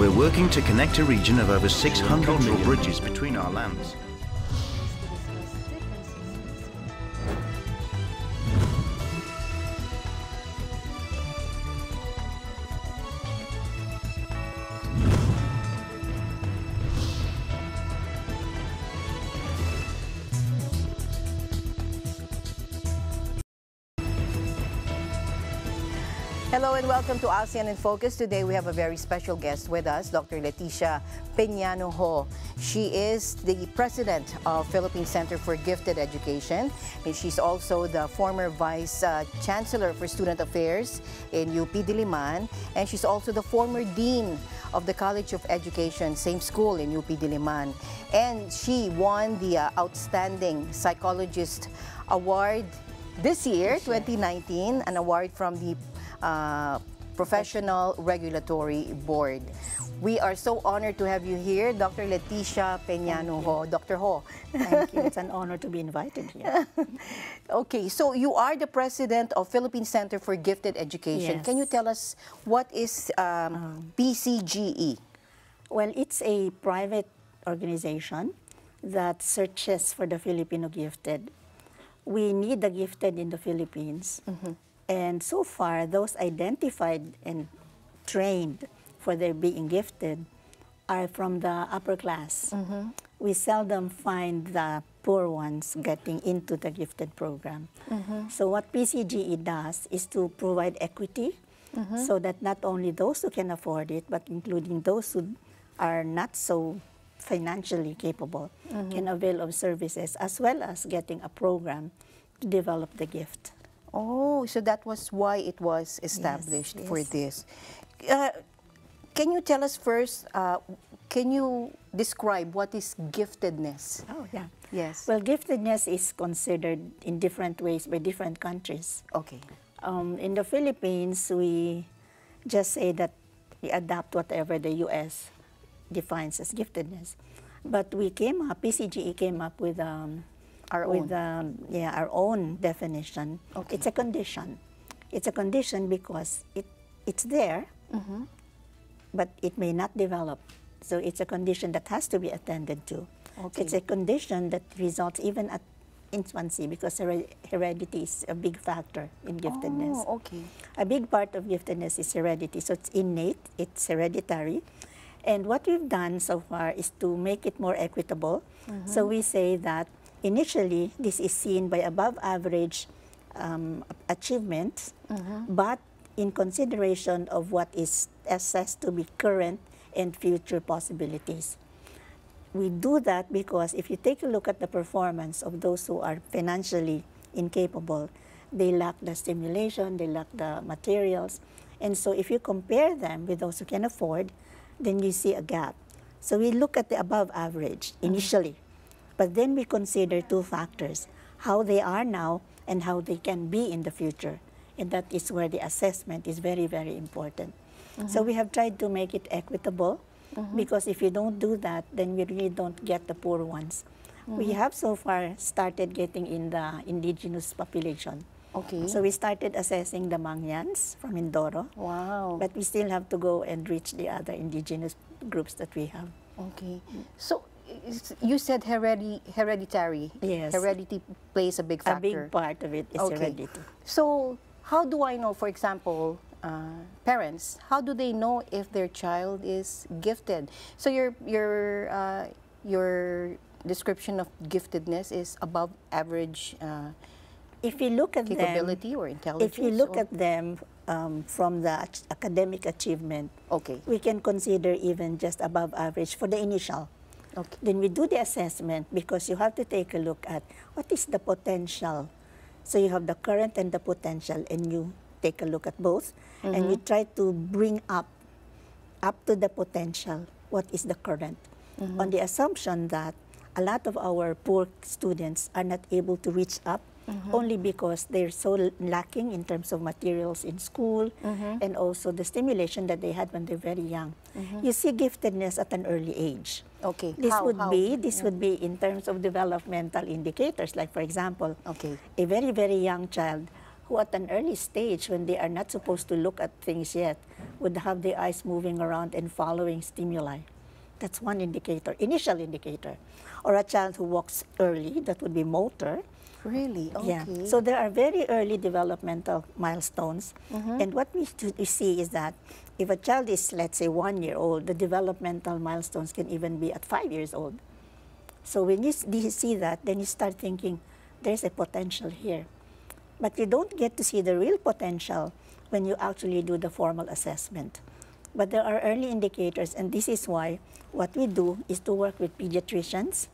We're working to connect a region of over 600 million bridges between our lands. Hello and welcome to ASEAN in Focus. Today we have a very special guest with us, Dr. Leticia Peñano-Ho. She is the president of Philippine Center for Gifted Education, and she's also the former vice chancellor for student affairs in UP Diliman, and she's also the former dean of the College of Education, same school in UP Diliman. And she won the Outstanding Psychologist Award this year, 2019, an award from the Professional Regulatory Board. We are so honored to have you here, Dr. Leticia Peñano-Ho. Dr. Ho. Thank you. It's an honor to be invited here. Okay, so you are the president of Philippine Center for Gifted Education. Yes. Can you tell us what is PCGE? Well, it's a private organization that searches for the Filipino gifted. We need the gifted in the Philippines. And so far, those identified and trained for their being gifted are from the upper class. We seldom find the poor ones getting into the gifted program. So what PCGE does is to provide equity so that not only those who can afford it, but including those who are not so financially capable can avail of services, as well as getting a program to develop the gift. Oh, so that was why it was established for this. Can you tell us first, can you describe what is giftedness? Oh, yeah. Yes. Well, giftedness is considered in different ways by different countries. Okay. In the Philippines, we just say that we adapt whatever the U.S. defines as giftedness. But we came up, PCGE came up with our own definition. Okay. It's a condition. It's a condition because it's there, but it may not develop. So it's a condition that has to be attended to. Okay. It's a condition that results even at infancy, because heredity is a big factor in giftedness. Oh, okay. A big part of giftedness is heredity. So it's innate, it's hereditary. And what we've done so far is to make it more equitable. So we say that initially, this is seen by above average achievements, but in consideration of what is assessed to be current and future possibilities. We do that because if you take a look at the performance of those who are financially incapable, they lack the stimulation, they lack the materials. And so if you compare them with those who can afford, then you see a gap. So we look at the above average initially. But then we consider two factors, how they are now and how they can be in the future. And that is where the assessment is very, very important. So we have tried to make it equitable, because if you don't do that, then we really don't get the poor ones. We have so far started getting in the indigenous population. Okay. So we started assessing the Mangyans from Mindoro. Wow. But we still have to go and reach the other indigenous groups that we have. Okay. So you said hereditary. Yes. Heredity plays a big factor. A big part of it is heredity. So how do I know, for example, parents, how do they know if their child is gifted? So your description of giftedness is above average if you look at capability them, or intelligence? If you look at them from the academic achievement, we can consider even just above average for the initial. Okay. Then we do the assessment, because you have to take a look at what is the potential. So you have the current and the potential, and you take a look at both, and you try to bring up to the potential what is the current, on the assumption that a lot of our poor students are not able to reach up only because they're so lacking in terms of materials in school and also the stimulation that they had when they're very young. You see giftedness at an early age. Okay. This would be in terms of developmental indicators, like for example, a very, very young child who at an early stage, when they are not supposed to look at things yet, would have the eyes moving around and following stimuli. That's one indicator, initial indicator. Or a child who walks early, that would be motor. Really? Okay. Yeah. So there are very early developmental milestones. And what we see is that if a child is, let's say, 1 year old, the developmental milestones can even be at 5 years old. So when you see that, then you start thinking, there's a potential here. But you don't get to see the real potential when you actually do the formal assessment. But there are early indicators, and this is why what we do is to work with pediatricians.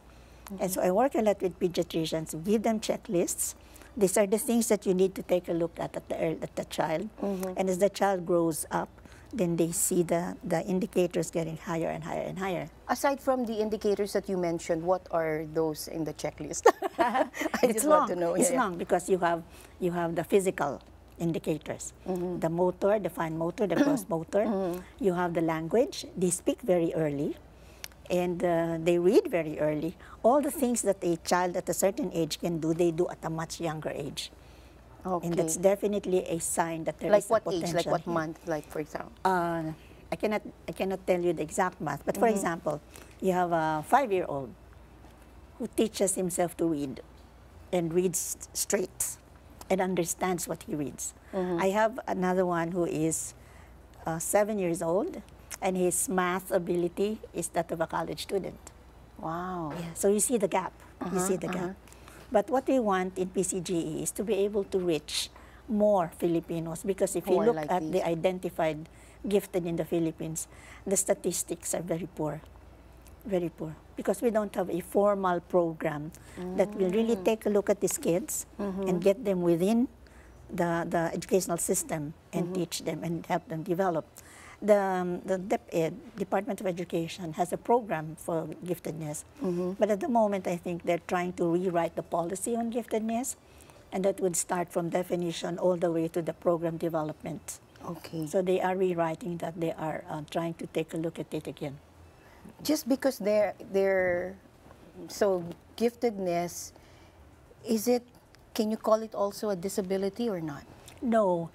And so I work a lot with pediatricians, give them checklists. These are the things that you need to take a look at the child. And as the child grows up, then they see the indicators getting higher and higher and higher. Aside from the indicators that you mentioned, what are those in the checklist? I just want to know. It's long because you have the physical indicators, the motor, the fine motor, the gross motor. You have the language. They speak very early, and they read very early. All the things that a child at a certain age can do, they do at a much younger age. Okay. And that's definitely a sign that there like is what a potential age? Like what here. month? Like, for example? I cannot tell you the exact math, but for example, you have a 5-year-old who teaches himself to read and reads straight and understands what he reads. I have another one who is 7 years old, and his math ability is that of a college student. Wow. Yeah, so you see the gap. You see the gap. But what we want in PCGE is to be able to reach more Filipinos, because if you look at the identified gifted in the Philippines, the statistics are very poor. Very poor. Because we don't have a formal program that will really take a look at these kids and get them within the educational system and teach them and help them develop. The DepEd, Department of Education, has a program for giftedness. But at the moment, I think they're trying to rewrite the policy on giftedness, and that would start from definition all the way to the program development. Okay. So they are rewriting that. They are trying to take a look at it again. Just because they're so giftedness, is it? Can you call it also a disability or not? No,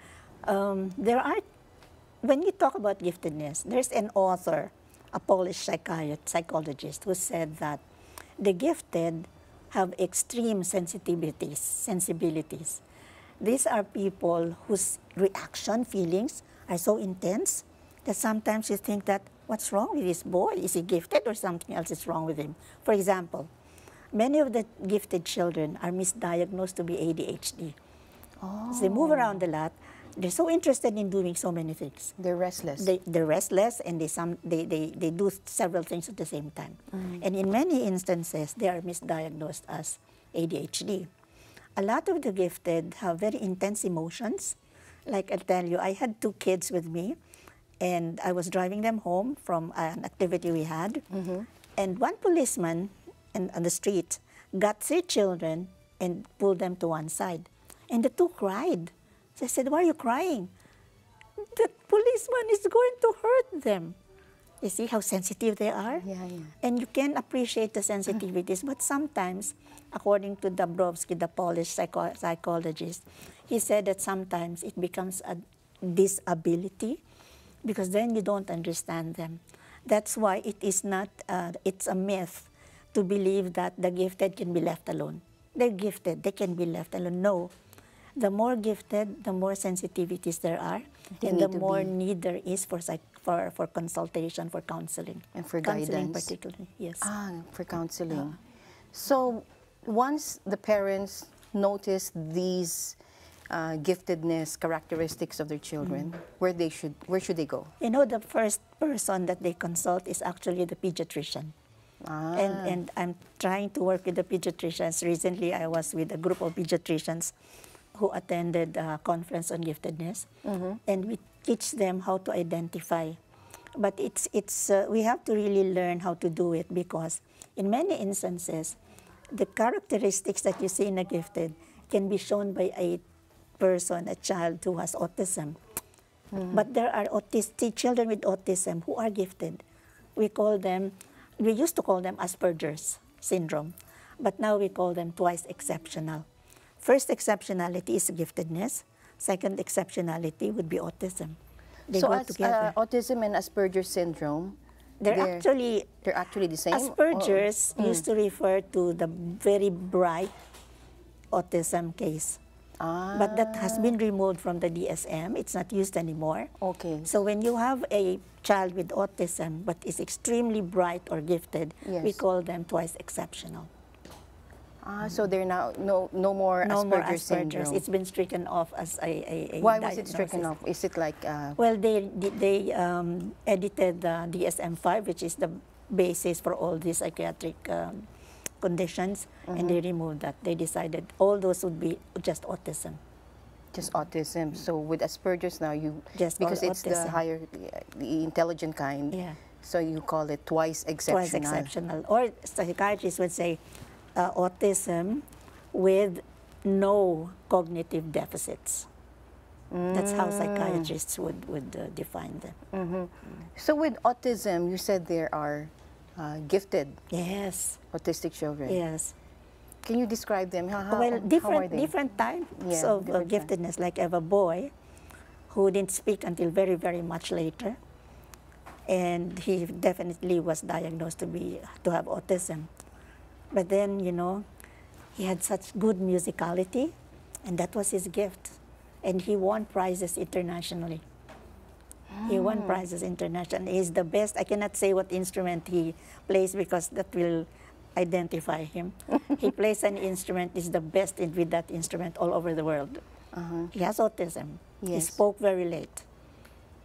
there are. When you talk about giftedness, there's an author, a Polish psychologist, who said that the gifted have extreme sensibilities. These are people whose reaction, feelings are so intense that sometimes you think that, what's wrong with this boy? Is he gifted or something else is wrong with him? For example, many of the gifted children are misdiagnosed to be ADHD. So they move around a lot. They're so interested in doing so many things. They're restless. They're restless, and they do several things at the same time. And in many instances, they are misdiagnosed as ADHD. A lot of the gifted have very intense emotions. Like I tell you, I had 2 kids with me, and I was driving them home from an activity we had. And one policeman on the street got 3 children and pulled them to one side. And the 2 cried. So I said, why are you crying? The policeman is going to hurt them. You see how sensitive they are? Yeah. And you can appreciate the sensitivities, but sometimes, according to Dabrowski, the Polish psychologist, he said that sometimes it becomes a disability, because then you don't understand them. That's why it is not, it's a myth to believe that the gifted can be left alone. They're gifted, they can be left alone. No. The more gifted, the more sensitivities there are, and the more need there is for consultation, for counseling. And for counseling guidance. Particularly, yes. For counseling. So once the parents notice these giftedness characteristics of their children, where should they go? You know, the first person that they consult is actually the pediatrician. And I'm trying to work with the pediatricians. Recently, I was with a group of pediatricians who attended a conference on giftedness, and we teach them how to identify. But we have to really learn how to do it, because in many instances, the characteristics that you see in a gifted can be shown by a person, a child who has autism. But there are children with autism who are gifted. We used to call them Asperger's syndrome, but now we call them twice exceptional. First exceptionality is giftedness. Second exceptionality would be autism. They so go together. autism and Asperger's syndrome, They're actually the same? Asperger's used to refer to the very bright autism case. But that has been removed from the DSM. It's not used anymore. Okay. So when you have a child with autism but is extremely bright or gifted, we Yes. call them twice exceptional. So they're now no more No more Asperger's Asperger's. syndrome. It's been stricken off as a Why was it stricken diagnosis. off? Is it like Well, they edited the DSM-5, which is the basis for all these psychiatric conditions, and they removed that. They decided all those would be just autism. just autism? So with Asperger's now, Just because all it's the autism. higher, the intelligent kind. Yeah. So you call it twice exceptional. Twice exceptional. Or psychiatrists would say autism with no cognitive deficits. That's how psychiatrists would define them. So with autism, you said there are gifted Yes, autistic children. yes. Can you describe them? How Well, are they? different types Yeah, of different giftedness. Like I have a boy who didn't speak until very, very much later, and he definitely was diagnosed to have autism. But then, you know, he had such good musicality, and that was his gift. And he won prizes internationally. He won prizes internationally. He's the best. I cannot say what instrument he plays because that will identify him. He plays an instrument, is the best with that instrument all over the world. He has autism. He Yes. spoke very late.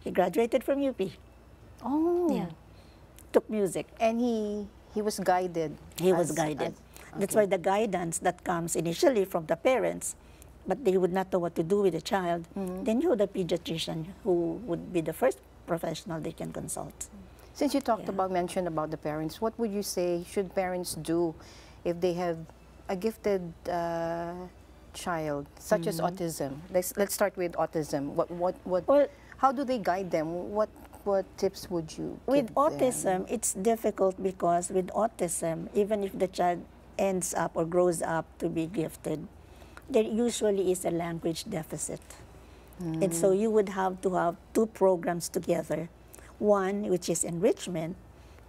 He graduated from UP. Oh. Yeah. Took music. And he was guided. He was guided. That's why the guidance that comes initially from the parents, but they would not know what to do with the child, then you have the pediatrician who would be the first professional they can consult. Since you mentioned about the parents, what would you say should parents do if they have a gifted child, such as autism? Let's start with autism. Well, how do they guide them? What tips would you with give autism, them? it's difficult because with autism, even if the child ends up or grows up to be gifted, there usually is a language deficit. And so you would have to have two programs together. One, which is enrichment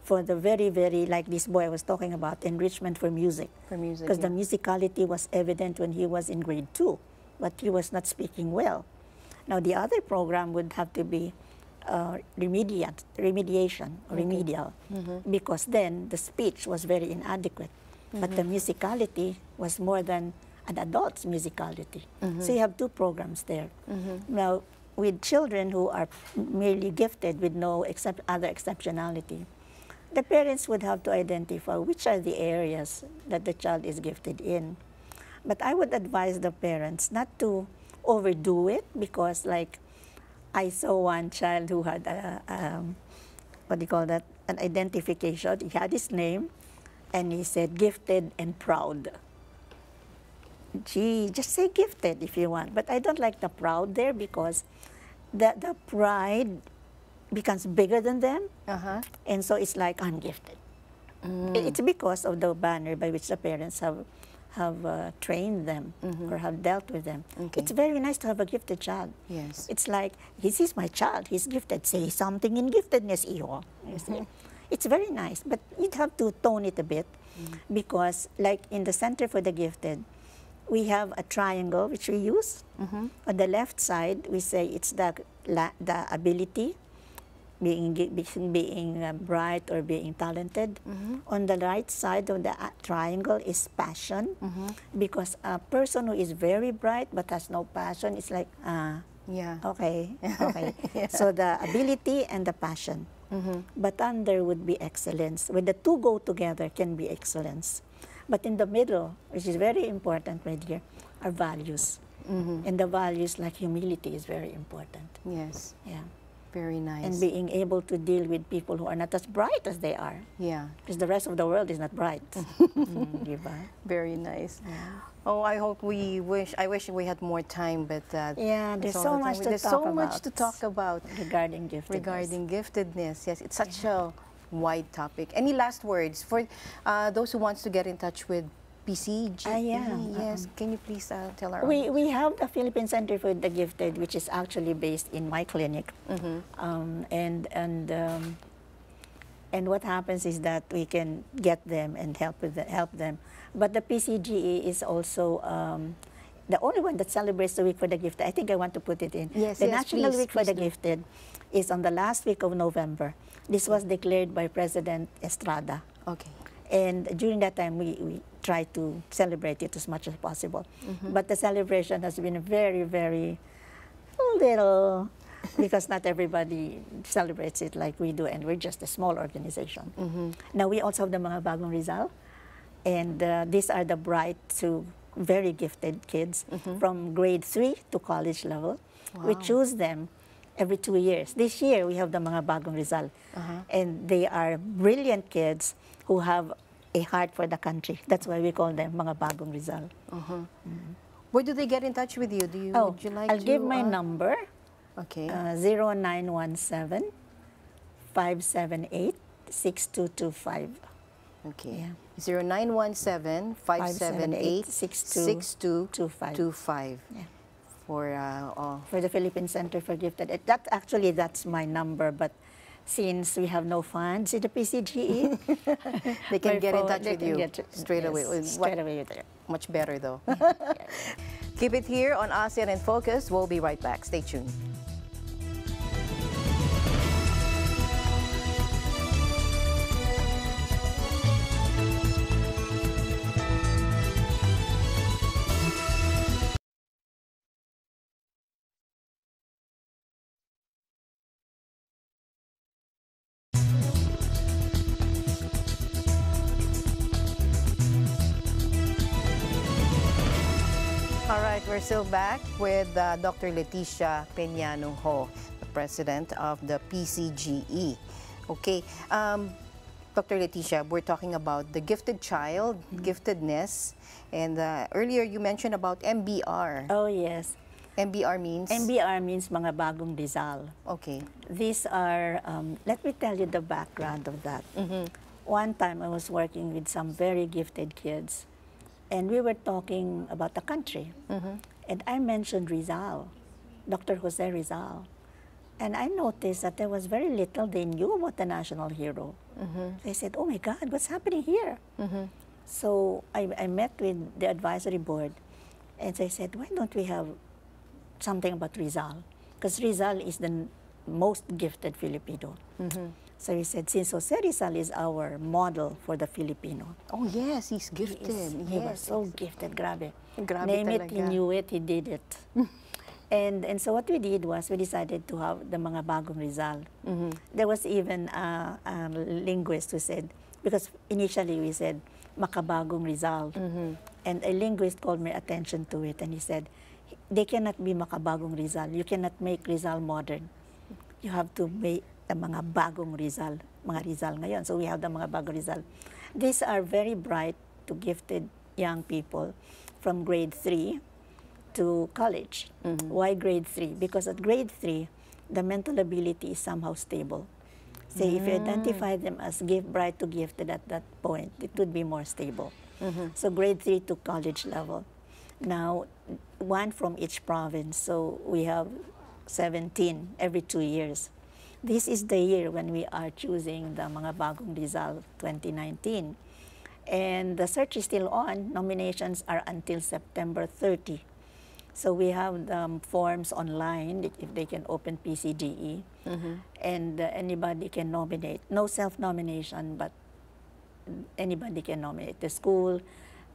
for the very, very, like this boy I was talking about, enrichment for music. For music, Because the musicality was evident when he was in grade 2, but he was not speaking well. Now, the other program would have to be remediation, or remedial, because then the speech was very inadequate, but the musicality was more than an adult's musicality. So you have two programs there. Now, with children who are merely gifted with no other exceptionality, the parents would have to identify which are the areas that the child is gifted in. But I would advise the parents not to overdo it, because like I saw one child who had what do you call that, an identification. He had his name and he said gifted and proud. Gee, just say gifted if you want. But I don't like the proud there, because the pride becomes bigger than them. And so it's like, I'm gifted. It's because of the banner by which the parents have trained them or have dealt with them. It's very nice to have a gifted child. Yes. It's like, this is my child, he's gifted. Say something in giftedness, Iho. You see? It's very nice, but you'd have to tone it a bit, because like in the Center for the Gifted, we have a triangle which we use. On the left side, we say it's the ability, being bright or being talented. On the right side of the triangle is passion, because a person who is very bright but has no passion is like, okay. So the ability and the passion. But under would be excellence. When the two go together, can be excellence. But in the middle, which is very important right here, are values. And the values like humility is very important. Yes. Yeah. Very nice. And being able to deal with people who are not as bright as they are. Yeah. Because the rest of the world is not bright. Very nice. Yeah. Oh, I wish we had more time, but yeah, there's so much to talk about regarding giftedness. Regarding giftedness, yes, it's such a wide topic. Any last words for those who wants to get in touch with PCG. Yeah. Yes. Can you please tell our We have the Philippine Center for the Gifted, which is actually based in my clinic. And what happens is that we can get them and help them. But the PCGE is also the only one that celebrates the Week for the Gifted. I think I want to put it in. Yes, the yes, National please, Week for please the do. Gifted is on the last week of November. This was declared by President Estrada. Okay. And during that time, we try to celebrate it as much as possible. But the celebration has been very, very little, because not everybody celebrates it like we do, and we're just a small organization. Now, we also have the mga Bagong Rizal, and these are the bright to very gifted kids from grade 3 to college level. Wow. We choose them every 2 years. This year, we have the mga Bagong Rizal, and they are brilliant kids who have a heart for the country. That's why we call them mga Bagong Rizal. Where do they get in touch with you? Would you like I'll to? give my number. Okay. 0917 578 6225. Okay. Yeah. 0917 578 6225 Yeah. for For the Philippine Center for Gifted. That's my number, but since we have no funds in the PCGE, they can get in touch they with can you get straight away. Straight away with it. Much better though. Keep it here on ASEAN in Focus. We'll be right back. Stay tuned. All right, we're still back with Dr. Leticia Peñano-Ho, the president of the PCGE. Okay, Dr. Leticia, we're talking about the gifted child, giftedness, and earlier you mentioned about MBR. Oh, yes. MBR means? MBR means mga Bagong Rizal. Okay. These are, let me tell you the background of that. One time I was working with some very gifted kids, and we were talking about the country. And I mentioned Rizal, Dr. Jose Rizal. And I noticed that there was very little they knew about the national hero. They said, oh my God, what's happening here? So I met with the advisory board, and they said, why don't we have something about Rizal? Because Rizal is the most gifted Filipino. So we said, since Jose Rizal is our model for the Filipino. Oh yes, he's gifted. He was so gifted, grabe. Grabe Name it, he talaga. knew it, he did it. And so what we did was we decided to have the mga Bagong Rizal. There was even a linguist who said, because initially we said, Makabagong Rizal. And a linguist called my attention to it, and he said, they cannot be Makabagong Rizal. You cannot make Rizal modern. You have to make the mga Bagong Rizal, mga Rizal ngayon. So we have the mga Bagong Rizal. These are very bright to gifted young people from grade 3 to college. Why grade 3? Because at grade 3, the mental ability is somehow stable. Say if you identify them as bright to gifted at that point, it would be more stable. So grade 3 to college level. Now, one from each province, so we have 17 every 2 years. This is the year when we are choosing the mga Bagong Rizal 2019. And the search is still on. Nominations are until September 30. So we have forms online, if they can open PCGE, and anybody can nominate. No self-nomination, but anybody can nominate. The school,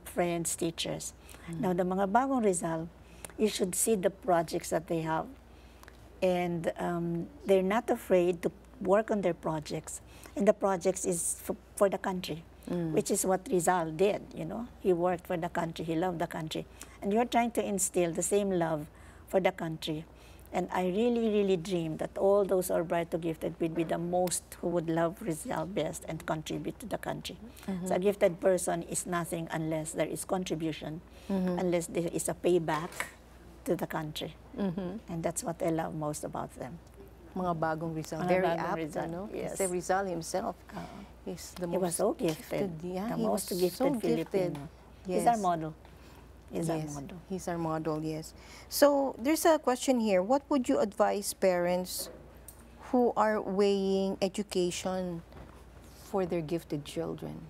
friends, teachers. Now, the mga Bagong Rizal, you should see the projects that they have. And they're not afraid to work on their projects. And the projects is for the country, which is what Rizal did, you know. He worked for the country, he loved the country. And you're trying to instill the same love for the country. And I really, really dream that all those who are bright to gifted would be the most who would love Rizal best and contribute to the country. So a gifted person is nothing unless there is contribution, unless there is a payback to the country. And that's what I love most about them. Mga Bagong Rizal. Mga Very Bagong apt, Rizal, no? yes. Kasi Rizal himself is the He was most so gifted. Yeah, The he most was gifted so Filipino. gifted. He's our model. He's our Yes, model. he's our model, yes. So there's a question here. What would you advise parents who are weighing education for their gifted children?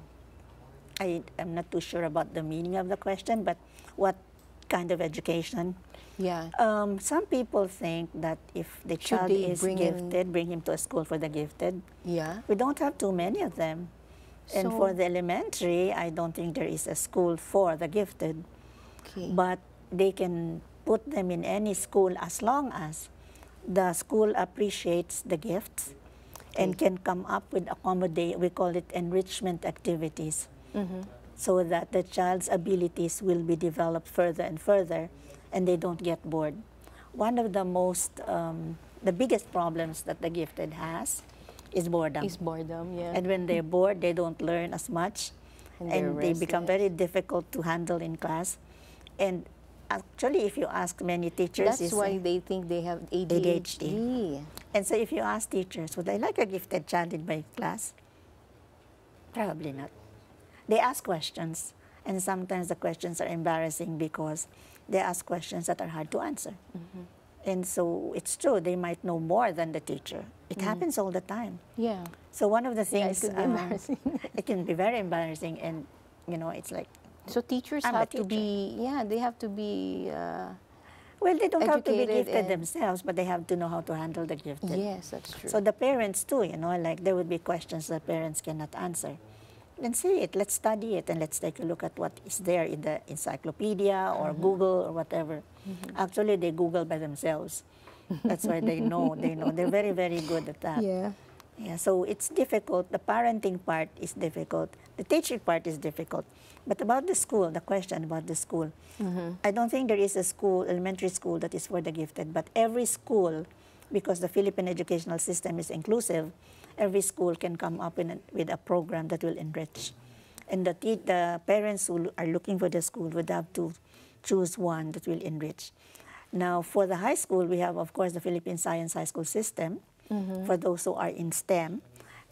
I am not too sure about the meaning of the question, but what kind of education? Yeah. Some people think that if the Should child they is bring in- gifted, bring him to a school for the gifted. Yeah. We don't have too many of them. And So- for the elementary, I don't think there is a school for the gifted. Okay. But they can put them in any school as long as the school appreciates the gifts and Okay. can come up with accommodate, we call it enrichment activities, so that the child's abilities will be developed further and further and they don't get bored. One of the the biggest problems that the gifted has is boredom. Is boredom, yeah. And when they're bored, they don't learn as much, And and, they're they become restless. very difficult to handle in class. And actually, if you ask many teachers, That's why they think they have ADHD. ADHD. and so if you ask teachers, would I like a gifted child in my class? Probably not. They ask questions, and sometimes the questions are embarrassing because they ask questions that are hard to answer. And so it's true, they might know more than the teacher. It happens all the time. Yeah. So one of the Yeah, it things, could be embarrassing. it can be very embarrassing, and it's like, So teachers I'm a have to teacher. be, yeah, they have to be, well, they don't have to be educated gifted and- themselves, but they have to know how to handle the gifted. yes, that's true. So the parents too, like there would be questions that parents cannot answer. Let's see it, let's study it, and let's take a look at what is there in the encyclopedia or Google or whatever. Actually, they Google by themselves. That's why they know. They're very, very good at that. yeah. Yeah, so it's difficult. The parenting part is difficult. The teaching part is difficult. But about the school, the question about the school, I don't think there is a school, elementary school, that is for the gifted. But every school, because the Philippine educational system is inclusive, every school can come up with a program that will enrich. And the parents who are looking for the school would have to choose one that will enrich. Now, for the high school, we have, of course, the Philippine Science High School system for those who are in STEM.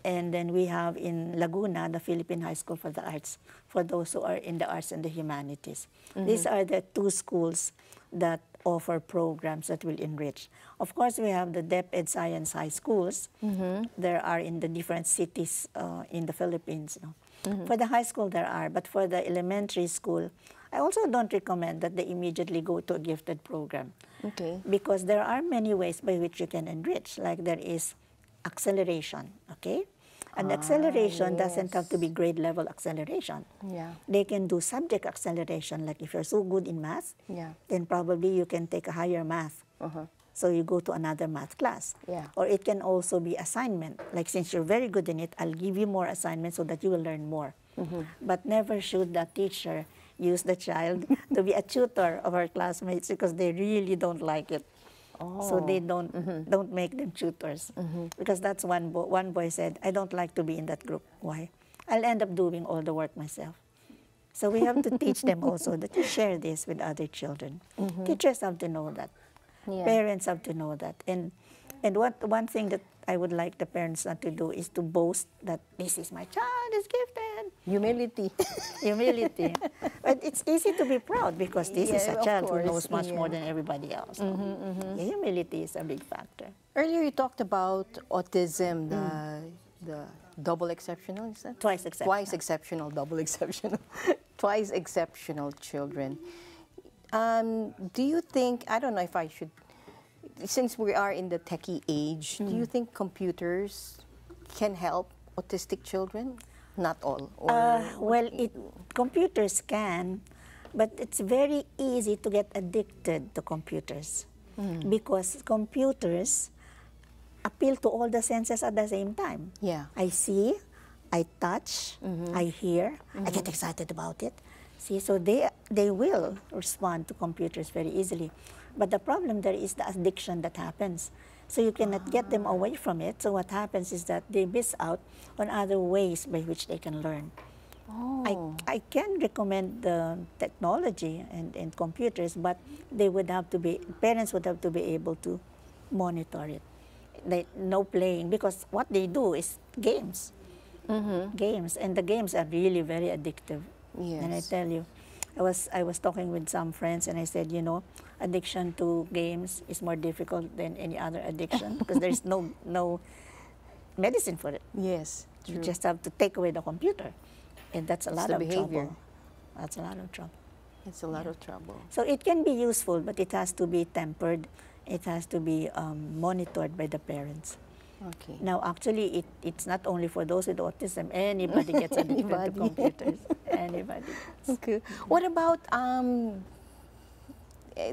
And then we have in Laguna, the Philippine High School for the Arts, for those who are in the arts and the humanities. These are the two schools that offer programs that will enrich. Of course, we have the DepEd Science High Schools. There are in the different cities in the Philippines. For the high school, there are, but for the elementary school, I also don't recommend that they immediately go to a gifted program. Okay. Because there are many ways by which you can enrich, like there is acceleration, okay? And acceleration doesn't have to be grade level acceleration. Yeah. They can do subject acceleration, like if you're so good in math, Yeah. then probably you can take a higher math. So you go to another math class. Yeah. Or it can also be assignment. Like since you're very good in it, I'll give you more assignments so that you will learn more. But never should the teacher use the child to be a tutor of our classmates because they really don't like it. So they don't make them tutors. Because that's one boy said, I don't like to be in that group. Why? I'll end up doing all the work myself. So we have to teach them also that you share this with other children. Teachers have to know that. Yeah. Parents have to know that. And one thing that I would like the parents not to do is to boast that this is my child is gifted. Humility. Humility. But it's easy to be proud because this is Yeah, a of child who course, knows much yeah. more than everybody else. Yeah, humility is a big factor. Earlier you talked about autism, the double exceptional, is that? Twice exceptional. Twice exceptional, double exceptional. Twice exceptional children. Do you think, I don't know if I should, since we are in the techie age, do you think computers can help autistic children? Not all. Or Well, computers can, but it's very easy to get addicted to computers because computers appeal to all the senses at the same time. Yeah. I see, I touch, I hear, I get excited about it. See, so they will respond to computers very easily. But the problem there is the addiction that happens. So you cannot get them away from it. So what happens is that they miss out on other ways by which they can learn. I can recommend the technology and computers, but parents would have to be able to monitor it. No playing, because what they do is games. Games, and the games are really very addictive. Yes. And I tell you, I was talking with some friends and I said, you know, addiction to games is more difficult than any other addiction because there's no medicine for it. Yes, You true. just have to take away the computer, and that's a It's lot the of behavior. trouble. That's a lot of trouble. It's a lot of trouble. So it can be useful, but it has to be tempered. It has to be monitored by the parents. Okay. Now, actually, it's not only for those with autism. Anybody gets addicted to Anybody. computers. Anybody. Okay. What about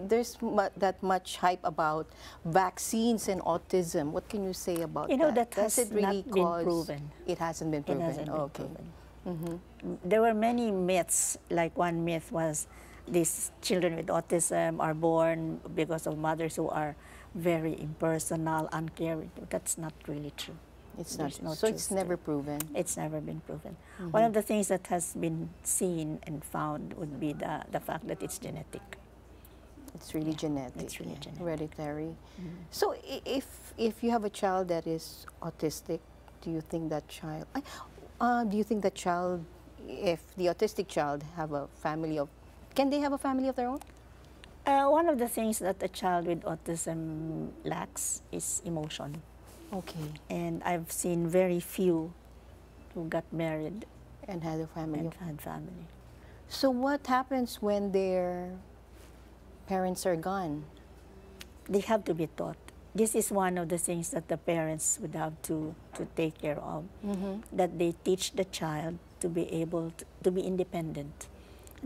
there's that much hype about vaccines and autism. What can you say about You know, that? that has not been proven. It hasn't been It proven. hasn't been Okay. proven. There were many myths. Like one myth was these children with autism are born because of mothers who are very impersonal, uncaring. That's not really true. It's not. There's no So it's truth never to it. proven. It's never been proven. One of the things that has been seen and found would be the fact that it's genetic. It's really genetic. it's really genetic. Hereditary. So if you have a child that is autistic, do you think that child? If the autistic child have a family of, can they have a family of their own? One of the things that a child with autism lacks is emotion. Okay. And I've seen very few who got married And had a family and of. had family. So what happens when their parents are gone? They have to be taught. This is one of the things that the parents would have to take care of, that they teach the child to be able to be independent,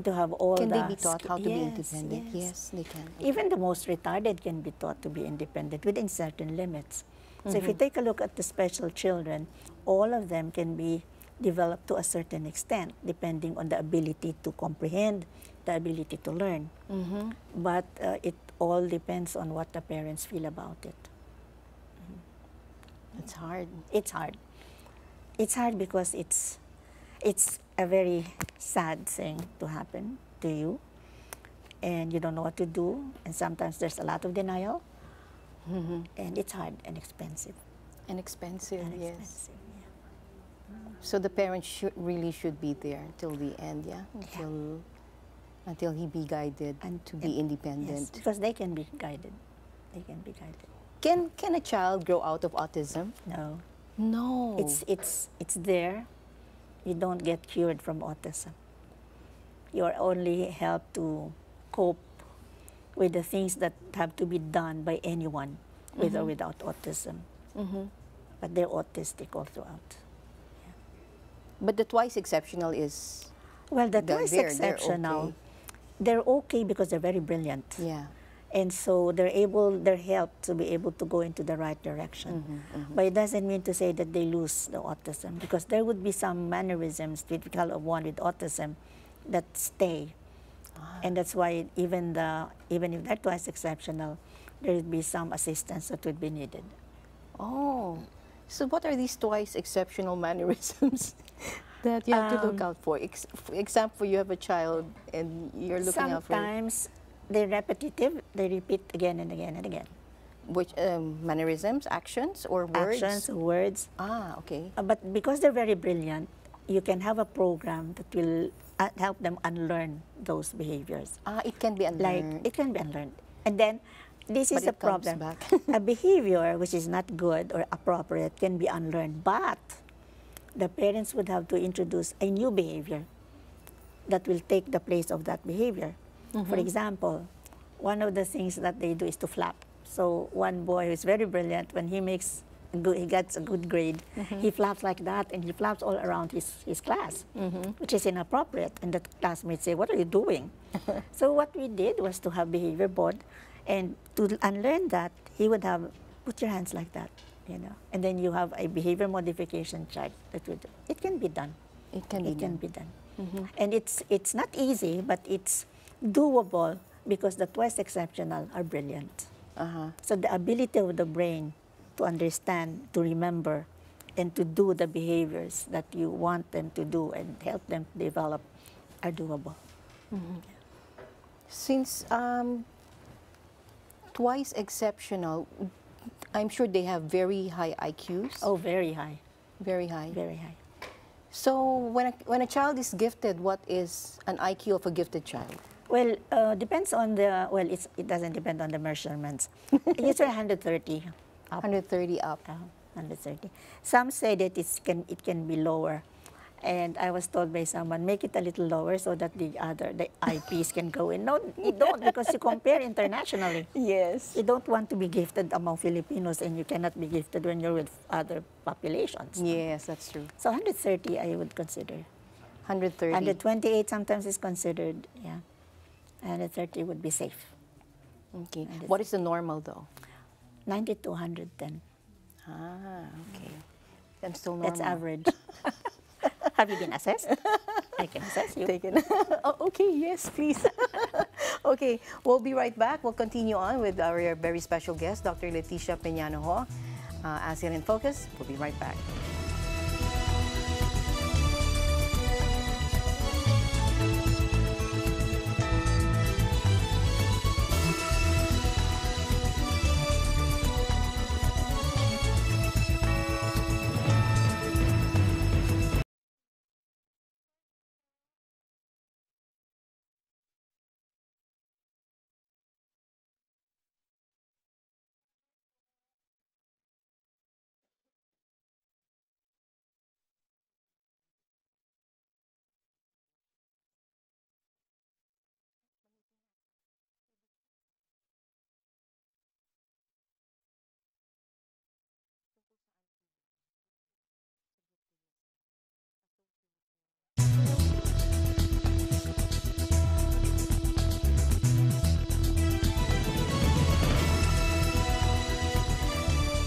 to have all Can the they be taught how to be Yes, independent? yes. Yes, they can. Even the most retarded can be taught to be independent within certain limits. So if you take a look at the special children, all of them can be developed to a certain extent, depending on the ability to comprehend, the ability to learn. But it all depends on what the parents feel about it. It's hard. It's hard. It's hard because it's a very sad thing to happen to you, and you don't know what to do, and sometimes there's a lot of denial, and it's hard and expensive. And expensive, And yes. expensive, yeah. So the parents really should be there till the end, yeah? Until he be guided And- to be and- independent. Yes, because they can be guided. They can be guided. Can a child grow out of autism? No, No. it's there. You don't get cured from autism. You are only helped to cope with the things that have to be done by anyone with or without autism. But they're autistic all throughout. But the twice exceptional is, Well, the They're twice there, they're exceptional, okay. they're okay because they're very brilliant. yeah. And so they're helped to be able to go into the right direction. But it doesn't mean to say that they lose the autism, because there would be some mannerisms typical of one with autism that stay. And that's why even if they're twice exceptional, there would be some assistance that would be needed. Oh. So what are these twice exceptional mannerisms that you have to look out for? For example, you have a child and you're looking out for Sometimes they're repetitive, they repeat again and again and again. which mannerisms, actions, or words? Actions, words. Ah, okay. But because they're very brilliant, you can have a program that will help them unlearn those behaviors. Ah, it can be Like, unlearned. it can be unlearned. And then, this But is the it comes problem. back. A behavior which is not good or appropriate can be unlearned, but the parents would have to introduce a new behavior that will take the place of that behavior. For example, one of the things that they do is to flap. So one boy who is very brilliant, when he gets a good grade, he flaps like that, and he flaps all around his class, which is inappropriate. And the classmates say, "What are you doing?" So what we did was to have behavior board, and to unlearn that, he would have, put your hands like that, and then you have a behavior modification chart that would, it can be done. It can be It can done. be done. And it's not easy, but it's doable because the twice exceptional are brilliant. So the ability of the brain to understand, to remember, and to do the behaviors that you want them to do and help them develop are doable. Since twice exceptional, I'm sure they have very high IQs. Oh, very high, Very high. very high. So when a child is gifted, what is an IQ of a gifted child? Well, depends on the, well, it doesn't depend on the measurements. Usually 130 up. 130 up. 130. Some say that it can be lower. And I was told by someone, make it a little lower so that the IPs can go in. No, you don't, because you compare internationally. Yes. You don't want to be gifted among Filipinos, and you cannot be gifted when you're with other populations. Yes, that's true. So 130 I would consider. 130. 128 sometimes is considered, yeah. 130 would be safe. Okay. What is the normal though? 90 to 110. Ah, okay. I'm still normal. That's average. Have you been assessed? I can assess you. Taken. Oh, okay, yes, please. Okay, we'll be right back. We'll continue on with our very special guest, Dr. Leticia Peñano-Ho, ASEAN in Focus. We'll be right back.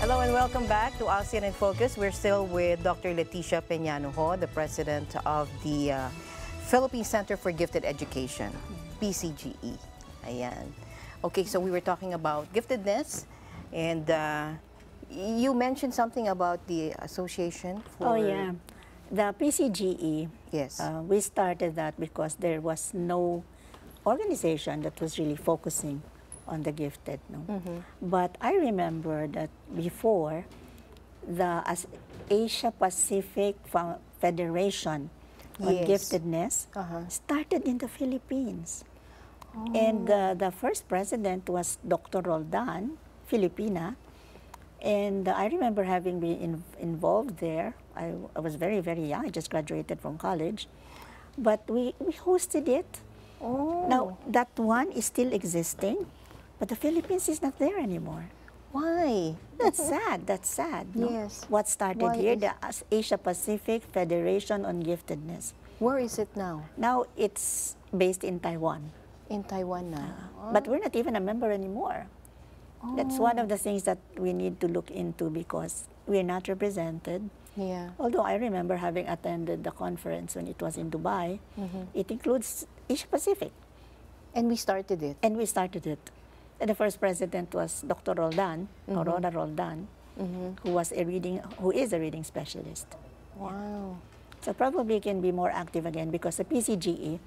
Hello and welcome back to ASEAN in Focus. We're still with Dr. Leticia Peñano-Ho, the president of the Philippine Center for Gifted Education, PCGE. Ayan. Okay, so we were talking about giftedness, and you mentioned something about the association for... Oh, yeah. The PCGE, Yes. we started that because there was no organization that was really focusing on the gifted. No? But I remember that before, the Asia Pacific Federation on Yes. Giftedness started in the Philippines. And the first president was Dr. Roldan, Filipina. And I remember having been involved there. I was very, very young. I just graduated from college. But we hosted it. Oh. Now, that one is still existing, but the Philippines is not there anymore. Why? That's sad. That's sad. No? Yes. What started Why here? is- The Asia Pacific Federation on Giftedness. Where is it now? Now it's based in Taiwan. In Taiwan now. But we're not even a member anymore. That's one of the things that we need to look into because we're not represented. Yeah. Although I remember having attended the conference when it was in Dubai, it includes Asia Pacific. And we started it. And we started it. And the first president was Dr. Roldan, Aurora Roldan, who is a reading specialist. Wow. So probably can be more active again because the PCGE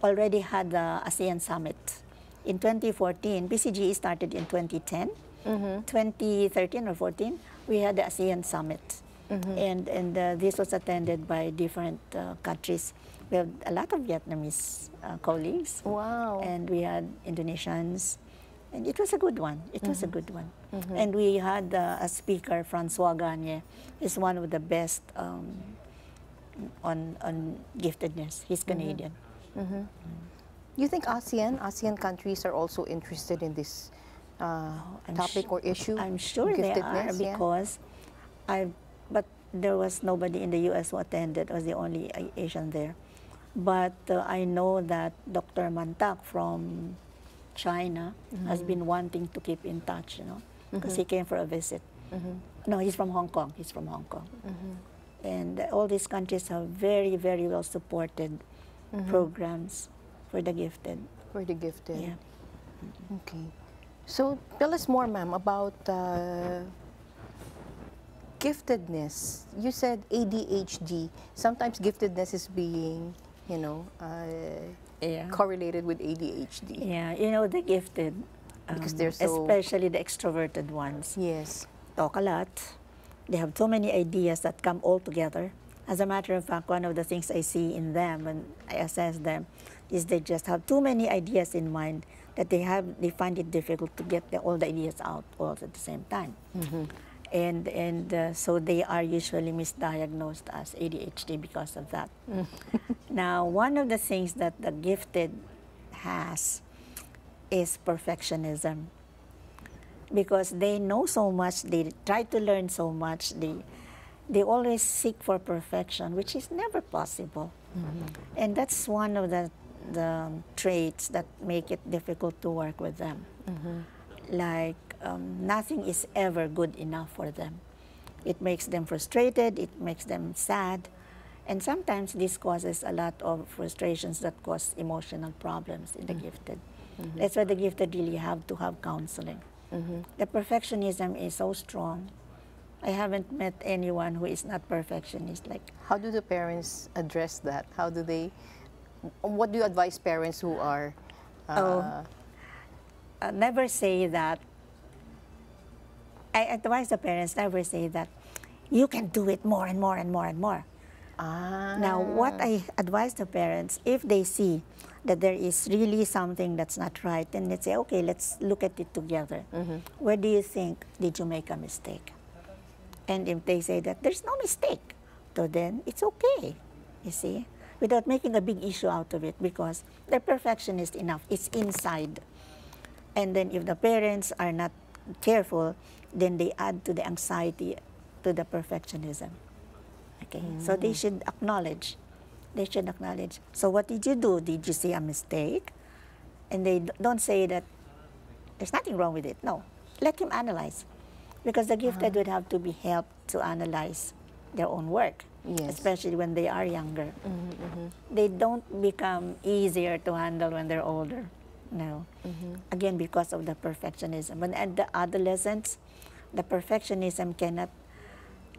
already had the ASEAN Summit. In 2014, PCGE started in 2010. 2013 or 14, we had the ASEAN Summit. And this was attended by different countries. We have a lot of Vietnamese colleagues. Wow. And we had Indonesians. And it was a good one. It was a good one. And we had a speaker, Francois Gagne. He's one of the best on giftedness. He's Canadian. You think ASEAN countries are also interested in this topic or issue? I'm sure they are giftedness, yeah? because but there was nobody in the U.S. who attended. I was the only Asian there. But I know that Dr. Mantak from China has been wanting to keep in touch, you know, because he came for a visit. No, he's from Hong Kong. He's from Hong Kong. And all these countries have very, very well supported programs for the gifted. For the gifted. Yeah. Okay. So tell us more, ma'am, about giftedness. You said ADHD. Sometimes giftedness is being, you know, correlated with ADHD. Yeah, you know, the gifted, Because they're so... especially the extroverted ones, Yes. talk a lot. They have so many ideas that come all together. As a matter of fact, one of the things I see in them when I assess them is they just have too many ideas in mind that they find it difficult to get all the ideas out all at the same time. So they are usually misdiagnosed as ADHD because of that. Now, one of the things that the gifted has is perfectionism, because they know so much, they try to learn so much, they always seek for perfection, which is never possible. And that's one of the traits that make it difficult to work with them. Like, nothing is ever good enough for them. It makes them frustrated, it makes them sad, and sometimes this causes a lot of frustrations that cause emotional problems in the gifted. That's why the gifted really have to have counseling. The perfectionism is so strong. I haven't met anyone who is not perfectionist. Like, how do the parents address that? How do they, what do you advise parents who are never say that. I advise the parents never say that you can do it more and more and more and more. Now, what I advise the parents, if they see that there is really something that's not right, then let's say, okay, let's look at it together. Where do you think did you make a mistake? And if they say that there's no mistake, so then it's okay, you see, without making a big issue out of it, because they're perfectionist enough. It's inside. And then if the parents are not careful, then they add to the anxiety, to the perfectionism. Okay, so they should acknowledge. They should acknowledge. So what did you do? Did you see a mistake? And they don't say that there's nothing wrong with it. No, let him analyze. Because the gifted would have to be helped to analyze their own work, especially when they are younger. They don't become easier to handle when they're older. No. Again, because of the perfectionism. But at the adolescents, the perfectionism cannot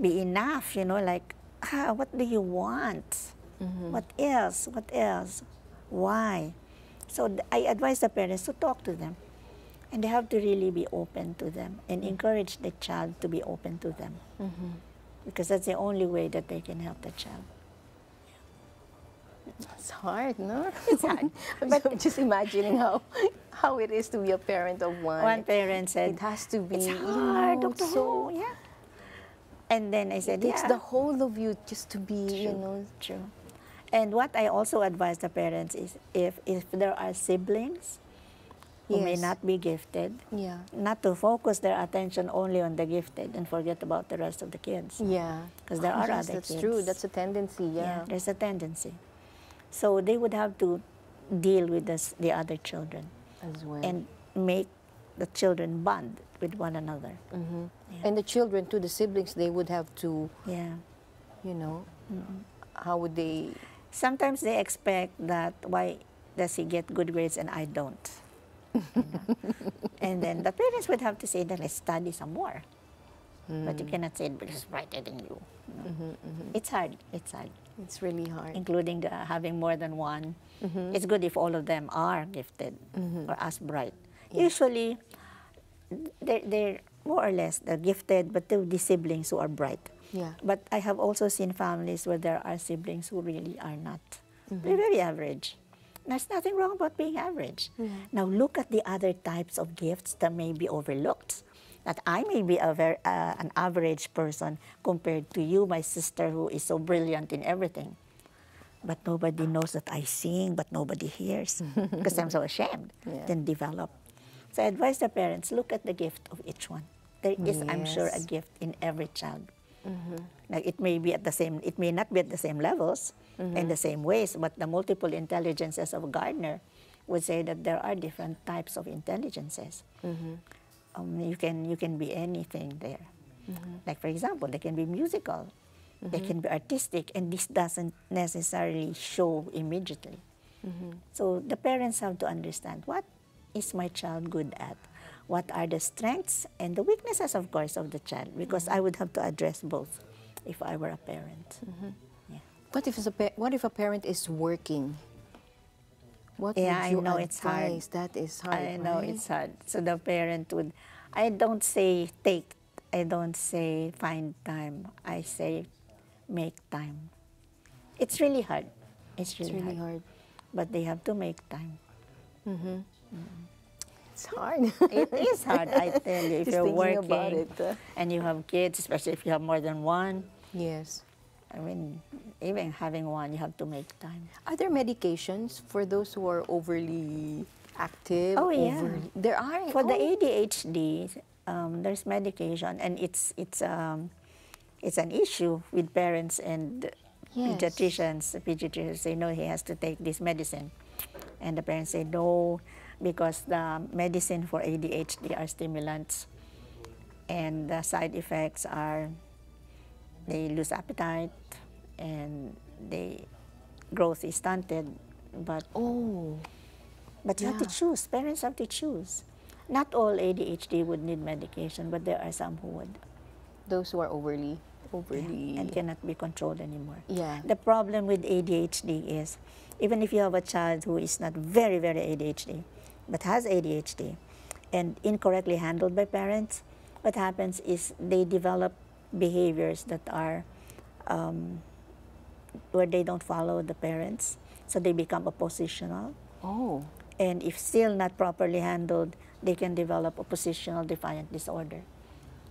be enough, you know, like, what do you want? What else? What else? Why? So I advise the parents to talk to them. And they have to really be open to them and encourage the child to be open to them. Because that's the only way that they can help the child. It's hard, no? It's hard. I'm just imagining how it is to be a parent of one. One parent said, it has to be, it's hard, you know, Dr. so, Ho, yeah. And then I said, it takes yeah. the whole of you just to be, True. you know. True. And what I also advise the parents is, if there are siblings who may not be gifted, not to focus their attention only on the gifted and forget about the rest of the kids. Yeah. Because there are other kids. That's true. That's a tendency, yeah. There's a tendency. So they would have to deal with the other children as well, and make the children bond with one another. And the children too, the siblings, they would have to, you know, how would they? Sometimes they expect that, why does he get good grades and I don't? You know? And then the parents would have to say that, let's study some more. But you cannot say it because it's brighter than you. It's hard. It's hard. It's really hard. Including having more than one. It's good if all of them are gifted or as bright. Usually, they're more or less they're gifted, but they're the siblings who are bright. But I have also seen families where there are siblings who really are not. They're very average. There's nothing wrong about being average. Now look at the other types of gifts that may be overlooked. That I may be an average person compared to you, my sister, who is so brilliant in everything. But nobody knows that I sing, but nobody hears because I'm so ashamed. Then develop. So I advise the parents, look at the gift of each one. There is, I'm sure, a gift in every child. Now, it may be at the same, it may not be at the same levels in the same ways, but the multiple intelligences of Gardner would say that there are different types of intelligences. You can be anything there. Like, for example, they can be musical, they can be artistic, and this doesn't necessarily show immediately. So the parents have to understand, what is my child good at? What are the strengths and the weaknesses, of course, of the child? Because I would have to address both if I were a parent. What if a parent is working? What would I you know it's hard. advise? That is hard. I know right? it's hard. So the parent would, I don't say take, I don't say find time. I say make time. It's really hard. It's It's really, really hard. hard. But they have to make time. It's hard. It is hard, I tell you, if Just you're thinking working about it. and you have kids, especially if you have more than one. Yes. I mean, even having one, you have to make time. Are there medications for those who are overly active? Oh, yeah. There are? For the Oh. ADHD, there's medication, and it's an issue with parents and Yes. pediatricians. The pediatricians say, no, he has to take this medicine. And the parents say, no, because the medicine for ADHD are stimulants. And the side effects are they lose appetite and growth is stunted. But Oh. you have to Yeah. choose. Parents have to choose. Not all ADHD would need medication, but there are some who would. Those who are overly. And cannot be controlled anymore. Yeah. The problem with ADHD is, even if you have a child who is not very, very ADHD, but has ADHD, and incorrectly handled by parents, what happens is they develop behaviors that are where they don't follow the parents, so they become oppositional. Oh. And if still not properly handled, they can develop oppositional defiant disorder.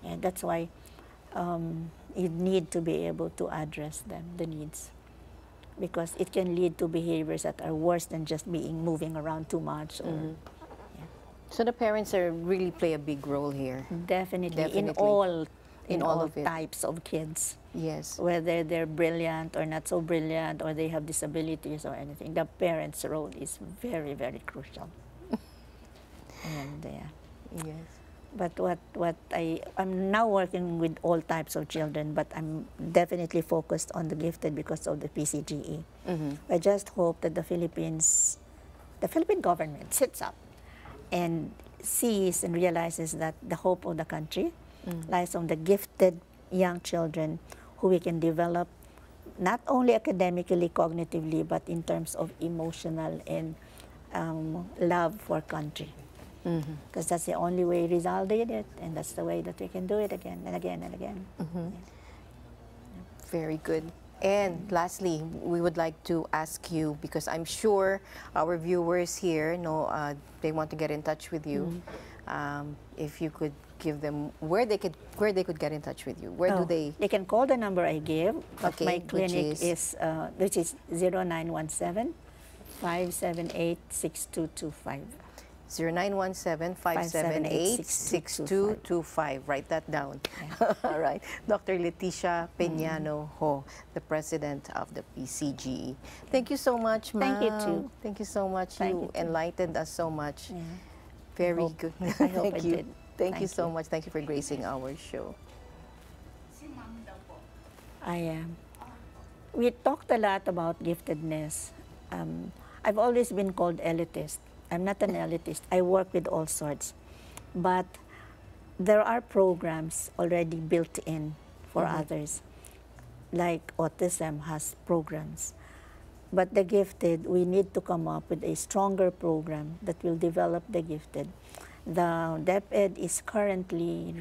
And that's why you need to be able to address them, the needs, because it can lead to behaviors that are worse than just moving around too much. Or, So the parents really play a big role here. Definitely, Definitely. in all all of it. types of kids, Yes. whether they're brilliant or not so brilliant, or they have disabilities or anything. The parents' role is very, very crucial. And Yes. but I'm now working with all types of children, but I'm definitely focused on the gifted because of the PCGE. I just hope that the Philippine government sits up and sees and realizes that the hope of the country lies on the gifted young children who we can develop not only academically, cognitively, but in terms of emotional and love for country. Because that's the only way Rizal did it, and that's the way that we can do it again and again and again. Very good. And lastly, we would like to ask you, because I'm sure our viewers here know they want to get in touch with you. If you could give them where they could get in touch with you. Where do they? They can call the number I give. Okay, My clinic which is 0917 578 6225. 0917-578-6225. Write that down. All right. Dr. Leticia Peñano-Ho, the president of the PCGE. Thank you so much, ma'am. Thank you, too. Thank you so much. Thank You you, too. enlightened us so much. Yeah. Very good. I hope Thank I you. did. Thank you Thank so you. much. Thank you for gracing our show. I am. We talked a lot about giftedness. I've always been called elitist. I'm not an elitist. I work with all sorts. But there are programs already built in for others. Like autism has programs. But the gifted, we need to come up with a stronger program that will develop the gifted. The DepEd is currently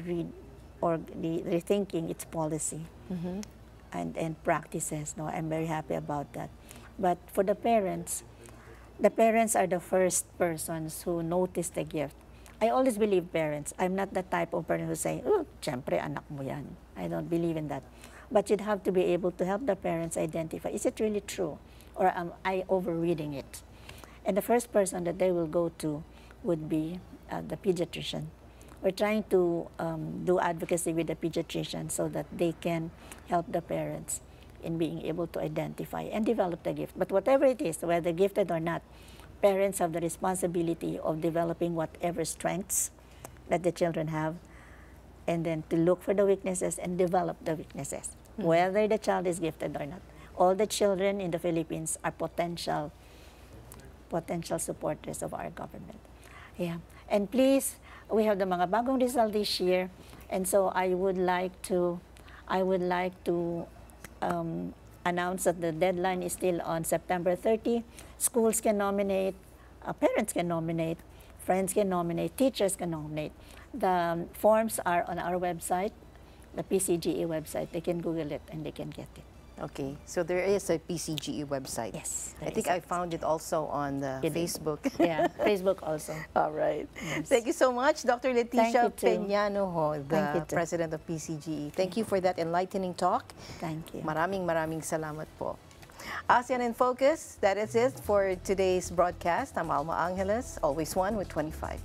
rethinking its policy and practices. No, I'm very happy about that. But for the parents are the first persons who notice the gift. I always believe parents. I'm not the type of parent who say, oh, syempre, anak mo yan. I don't believe in that. But you'd have to be able to help the parents identify, is it really true? Or am I overreading it? And the first person that they will go to would be the pediatrician. We're trying to do advocacy with the pediatrician so that they can help the parents in being able to identify and develop the gift. But whatever it is, whether gifted or not, parents have the responsibility of developing whatever strengths that the children have, and then to look for the weaknesses and develop the weaknesses, whether the child is gifted or not. All the children in the Philippines are potential supporters of our government. Yeah. And please, we have the mga bagong result this year, and so I would like to announce that the deadline is still on September 30. Schools can nominate, parents can nominate, friends can nominate, teachers can nominate. The forms are on our website, the PCGE website. They can Google it and they can get it. Okay, so there is a PCGE website. Yes, I there think is a I found it also on the It is. Facebook. Yeah, Facebook also. All right. Yes. Thank you so much, Dr. Leticia you too. Peñano-Ho, Thank you the too. president of PCGE. Thank you for that enlightening talk. Thank you. Maraming salamat po. ASEAN in Focus, that is it for today's broadcast. I'm Alma Angeles, always one with 25.